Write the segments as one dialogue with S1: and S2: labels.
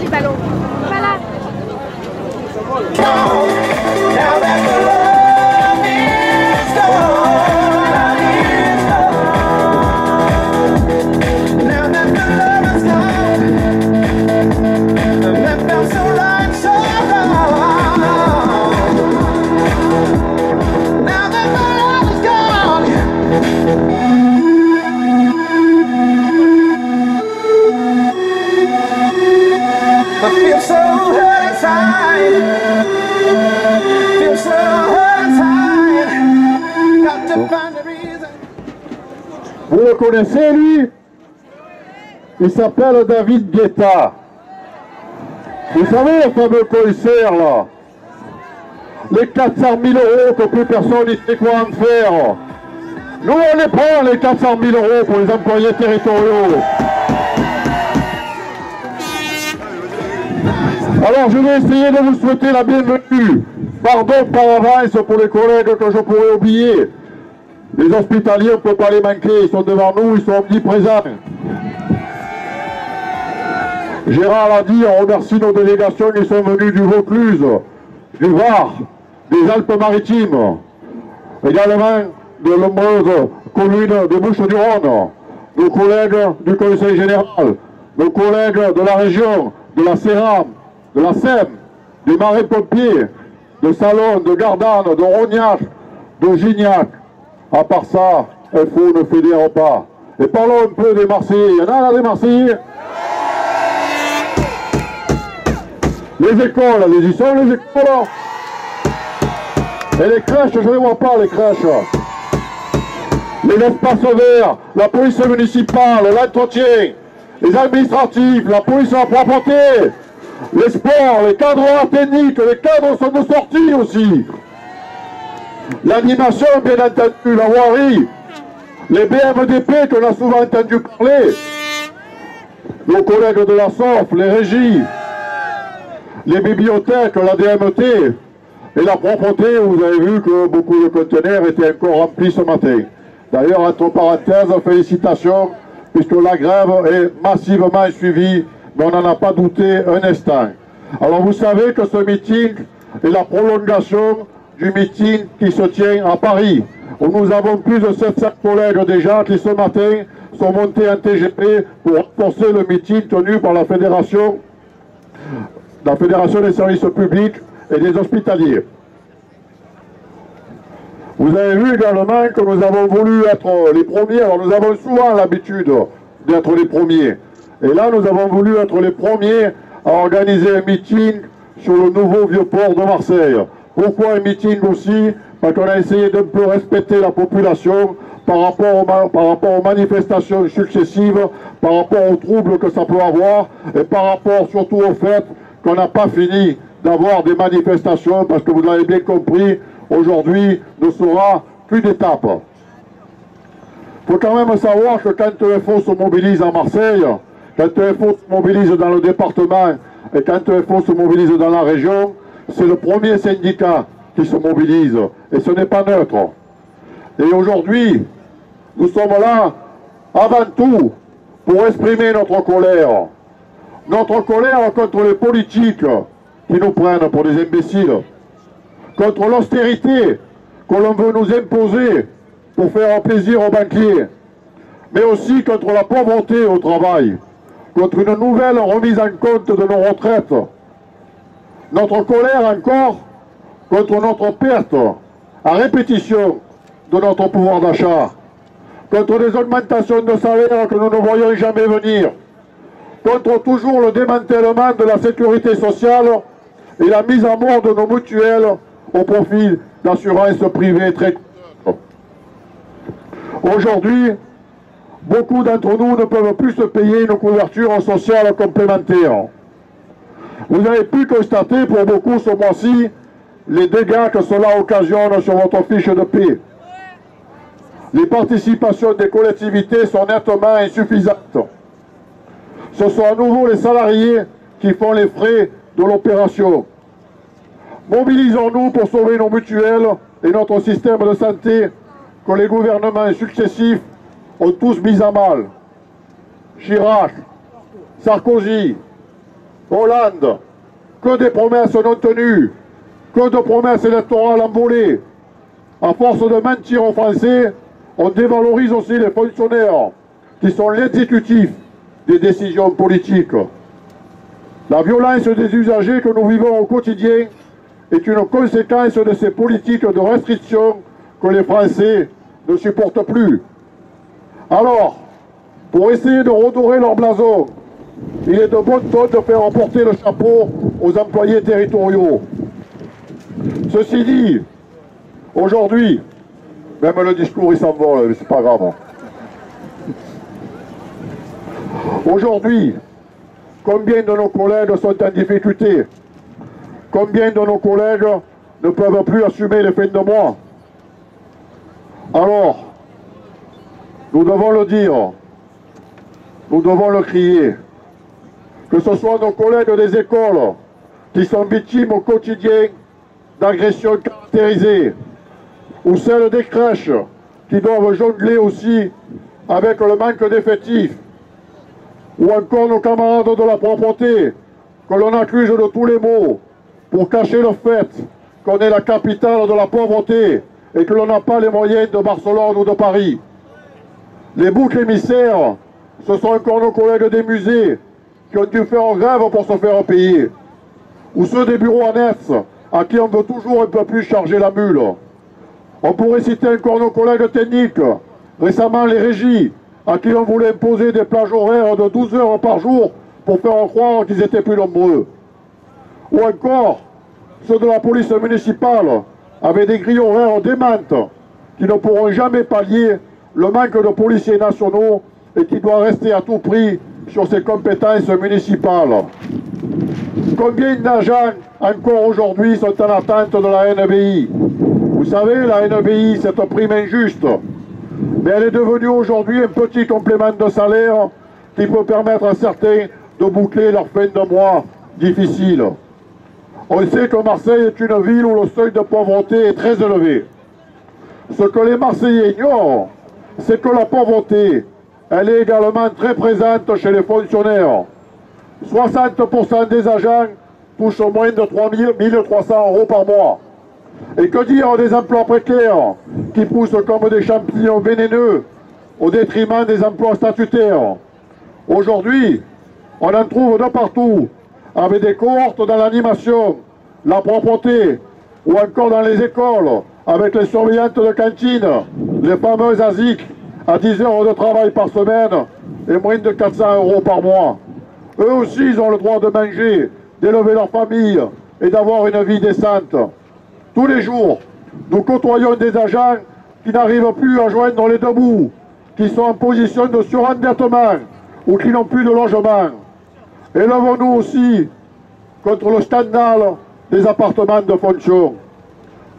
S1: du ballon. Voilà.
S2: Vous le connaissez, lui? Il s'appelle David Guetta. Vous savez, le fameux commissaire, là? Les 400 000 € que plus personne ne sait quoi en faire. Nous, on les prend, les 400 000 € pour les employés territoriaux. Alors, je vais essayer de vous souhaiter la bienvenue. Pardon par avance pour les collègues que je pourrais oublier. Les hospitaliers, on ne peut pas les manquer, ils sont devant nous, ils sont omniprésents. Gérard l'a dit, on remercie nos délégations qui sont venues du Vaucluse, du Var, des Alpes-Maritimes, également de nombreuses communes de Bouches-du-Rhône, nos collègues du Conseil général, nos collègues de la région, de la Séram, de la Sème, des Marais-Pompiers, de Salon, de Gardanne, de Rognac, de Gignac. À part ça, FO ne fédère pas. Et parlons un peu des Marseillais. Il y en a là des Marseillais? Les écoles, les y sont les écoles. Et les crèches, je ne les vois pas les crèches. Les espaces verts, la police municipale, l'entretien, les administratifs, la police à la propreté, les sports, les cadres techniques, les cadres sont de sortie aussi. L'animation, bien entendu, la voirie, les BMDP qu'on a souvent entendu parler, nos collègues de la SOF, les régies, les bibliothèques, la DMT, et la propreté, vous avez vu que beaucoup de conteneurs étaient encore remplis ce matin. D'ailleurs, entre parenthèses, félicitations, puisque la grève est massivement suivie, mais on n'en a pas douté un instant. Alors vous savez que ce meeting est la prolongation du meeting qui se tient à Paris, où nous avons plus de 700 collègues déjà qui ce matin sont montés en TGP pour renforcer le meeting tenu par la Fédération des services publics et des hospitaliers. Vous avez vu également que nous avons voulu être les premiers, alors nous avons souvent l'habitude d'être les premiers, et là nous avons voulu être les premiers à organiser un meeting sur le nouveau Vieux-Port de Marseille. Pourquoi un meeting aussi? Parce qu'on a essayé d'un peu respecter la population par rapport aux manifestations successives, par rapport aux troubles que ça peut avoir, et par rapport surtout au fait qu'on n'a pas fini d'avoir des manifestations, parce que vous l'avez bien compris, aujourd'hui ne sera plus d'étape. Il faut quand même savoir que quand FO se mobilise à Marseille, quand FO se mobilise dans le département, et quand FO se mobilise dans la région, c'est le premier syndicat qui se mobilise, et ce n'est pas neutre. Et aujourd'hui, nous sommes là, avant tout, pour exprimer notre colère. Notre colère contre les politiques qui nous prennent pour des imbéciles, contre l'austérité que l'on veut nous imposer pour faire plaisir aux banquiers, mais aussi contre la pauvreté au travail, contre une nouvelle remise en compte de nos retraites. Notre colère encore contre notre perte à répétition de notre pouvoir d'achat, contre des augmentations de salaire que nous ne voyons jamais venir, contre toujours le démantèlement de la sécurité sociale et la mise à mort de nos mutuelles au profit d'assurances privées très coûteuses. Aujourd'hui, beaucoup d'entre nous ne peuvent plus se payer une couverture sociale complémentaire. Vous avez pu constater pour beaucoup ce mois-ci les dégâts que cela occasionne sur votre fiche de paie. Les participations des collectivités sont nettement insuffisantes. Ce sont à nouveau les salariés qui font les frais de l'opération. Mobilisons-nous pour sauver nos mutuelles et notre système de santé que les gouvernements successifs ont tous mis à mal. Chirac, Sarkozy, Hollande, que des promesses non tenues, que de promesses électorales envolées. À force de mentir aux Français, on dévalorise aussi les fonctionnaires qui sont l'exécutif des décisions politiques. La violence des usagers que nous vivons au quotidien est une conséquence de ces politiques de restriction que les Français ne supportent plus. Alors, pour essayer de redorer leur blason, il est de bon ton de faire emporter le chapeau aux employés territoriaux. Ceci dit, aujourd'hui, même le discours il s'envole, mais c'est pas grave. Aujourd'hui, combien de nos collègues sont en difficulté? Combien de nos collègues ne peuvent plus assumer les fins de mois? Alors, nous devons le dire, nous devons le crier, que ce soit nos collègues des écoles qui sont victimes au quotidien d'agressions caractérisées, ou celles des crèches qui doivent jongler aussi avec le manque d'effectifs, ou encore nos camarades de la propreté que l'on accuse de tous les maux pour cacher le fait qu'on est la capitale de la pauvreté et que l'on n'a pas les moyens de Barcelone ou de Paris. Les boucs émissaires, ce sont encore nos collègues des musées qui ont dû faire grève pour se faire payer, ou ceux des bureaux annexes à qui on veut toujours un peu plus charger la mule. On pourrait citer encore nos collègues techniques, récemment les régies, à qui on voulait imposer des plages horaires de 12 heures par jour pour faire croire qu'ils étaient plus nombreux. Ou encore, ceux de la police municipale avaient des grilles horaires démentes qui ne pourront jamais pallier le manque de policiers nationaux et qui doit rester à tout prix sur ses compétences municipales. Combien d'agents encore aujourd'hui sont en attente de la NBI? Vous savez, la NBI, c'est une prime injuste, mais elle est devenue aujourd'hui un petit complément de salaire qui peut permettre à certains de boucler leur fin de mois difficile. On sait que Marseille est une ville où le seuil de pauvreté est très élevé. Ce que les Marseillais ignorent, c'est que la pauvreté, elle est également très présente chez les fonctionnaires. 60% des agents touchent moins de 3 300 € par mois. Et que dire des emplois précaires qui poussent comme des champignons vénéneux au détriment des emplois statutaires? Aujourd'hui, on en trouve de partout, avec des cohortes dans l'animation, la propreté, ou encore dans les écoles, avec les surveillantes de cantine, les fameuses ASIC, à 10 heures de travail par semaine et moins de 400 € par mois. Eux aussi, ils ont le droit de manger, d'élever leur famille et d'avoir une vie décente. Tous les jours, nous côtoyons des agents qui n'arrivent plus à joindre les deux bouts, qui sont en position de surendettement ou qui n'ont plus de logement. Élevons-nous aussi contre le scandale des appartements de fonction.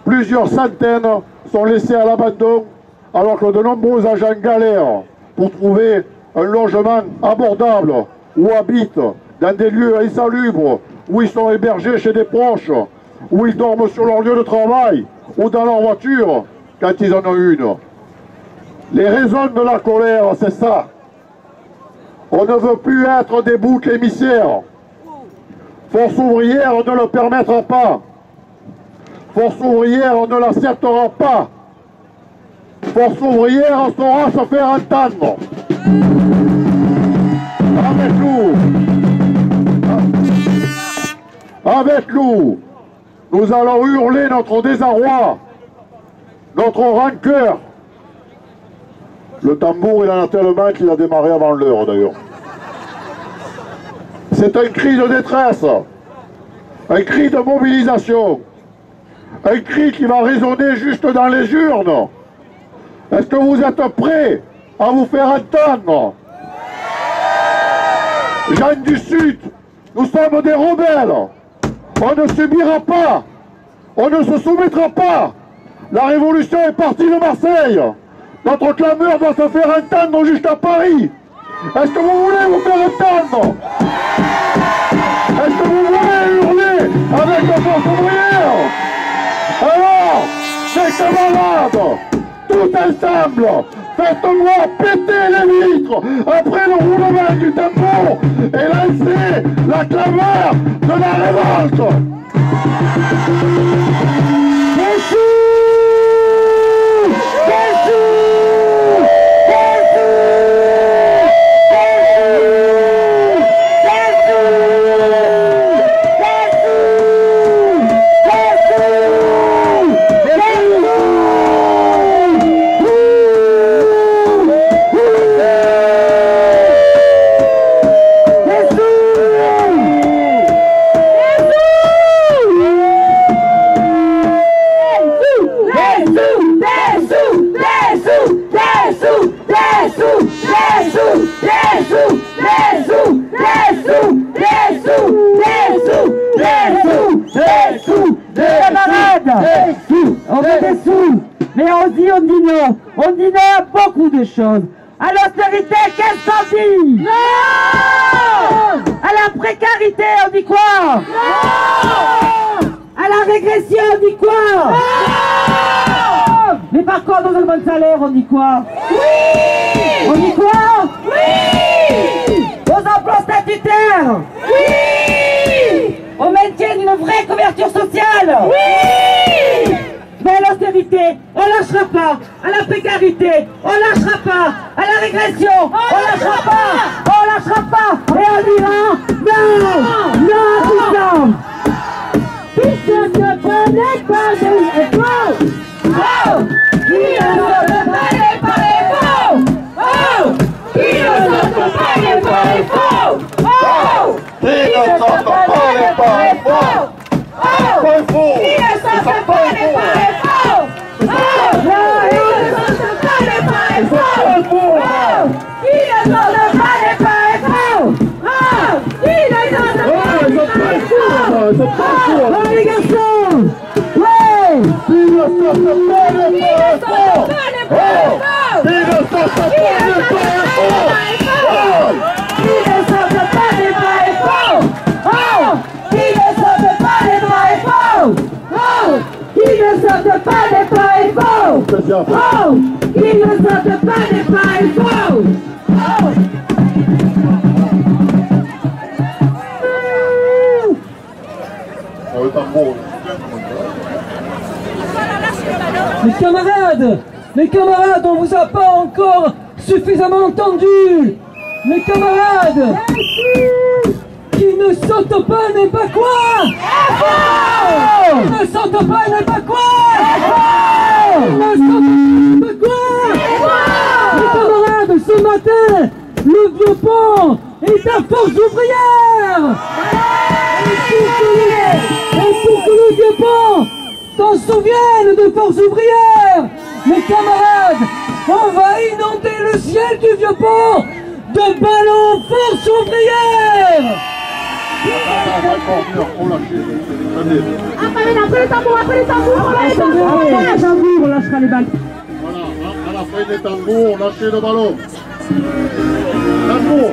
S2: Plusieurs centaines sont laissés à l'abandon alors que de nombreux agents galèrent pour trouver un logement abordable ou habitent dans des lieux insalubres, où ils sont hébergés chez des proches, où ils dorment sur leur lieu de travail ou dans leur voiture quand ils en ont une. Les raisons de la colère, c'est ça. On ne veut plus être des boucs émissaires. Force ouvrière ne le permettra pas. Force ouvrière ne l'acceptera pas. Force ouvrière saura se faire entendre. Avec nous, nous allons hurler notre désarroi, notre rancœur. Le tambour, il en a tellement qu'il a démarré avant l'heure d'ailleurs. C'est un cri de détresse, un cri de mobilisation, un cri qui va résonner juste dans les urnes. Est-ce que vous êtes prêts à vous faire entendre? Gens du Sud, nous sommes des rebelles. On ne subira pas, on ne se soumettra pas. La révolution est partie de Marseille. Notre clameur doit se faire entendre jusqu'à Paris. Est-ce que vous voulez vous faire entendre? Est-ce que vous voulez hurler avec la force ouvrière? Alors, c'est camarades, tout ensemble, faites-moi péter les vitres après le roulement du tambour et lancer la clameur de la révolte.
S1: On veut des sous, mais on dit non. On dit non à beaucoup de choses. À l'austérité, qu'est-ce qu'on dit? Non! À la précarité, on dit quoi? Non! À la régression, on dit quoi? Non! Mais par contre, dans un bon salaire, on dit quoi? Oui! On dit quoi? Oui! Aux emplois statutaires? Oui! Au maintien d'une vraie couverture sociale? Oui! Mais à l'austérité, on lâchera pas. À la précarité, on lâchera pas. À la régression, on lâchera pas. On lâchera pas. Et on dira non, non, tout ça. Puisque ne prenez pas de l'effort. Oh! Qui ne saute pas les pareils. Oh! Qui ne saute pas les pareils. Oh!
S2: Qui ne saute pas les pareils.
S1: Oh! Qui ne saute pas les pareils. Oh les garçons! Ouais!
S2: Qui ne saute pas les pareils. Qui ne saute pas les pareils.
S1: Qui ne saute pas les pareils. Oh! Qui ne saute pas les pareils. Oh! Qui ne saute pas les pareils. Oh! Qui ne saute pas les pareils. Oh!
S3: Mes camarades, on vous a pas encore suffisamment entendu. Mes camarades, qui ne saute pas n'est pas quoi? Qui ne saute pas n'est pas quoi? Qui ne saute pas n'est pas quoi? Mes camarades, ce matin, le vieux pont est à Force ouvrière. Et pour que le vieux pont s'en souvienne de Force ouvrière, mes camarades, on va inonder le ciel du vieux pont de ballons Force ouvrière.
S1: Après le tambour, on lâchera les balles.
S2: Voilà, à la fin des tambours, lâchez le ballon. Tambour.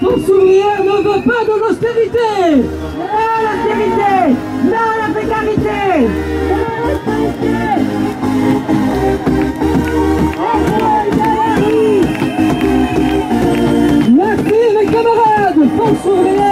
S3: Force ouvrière ne veut pas de l'austérité.
S1: Non l'austérité, non la précarité.
S3: Merci mes camarades, Force ouvrière.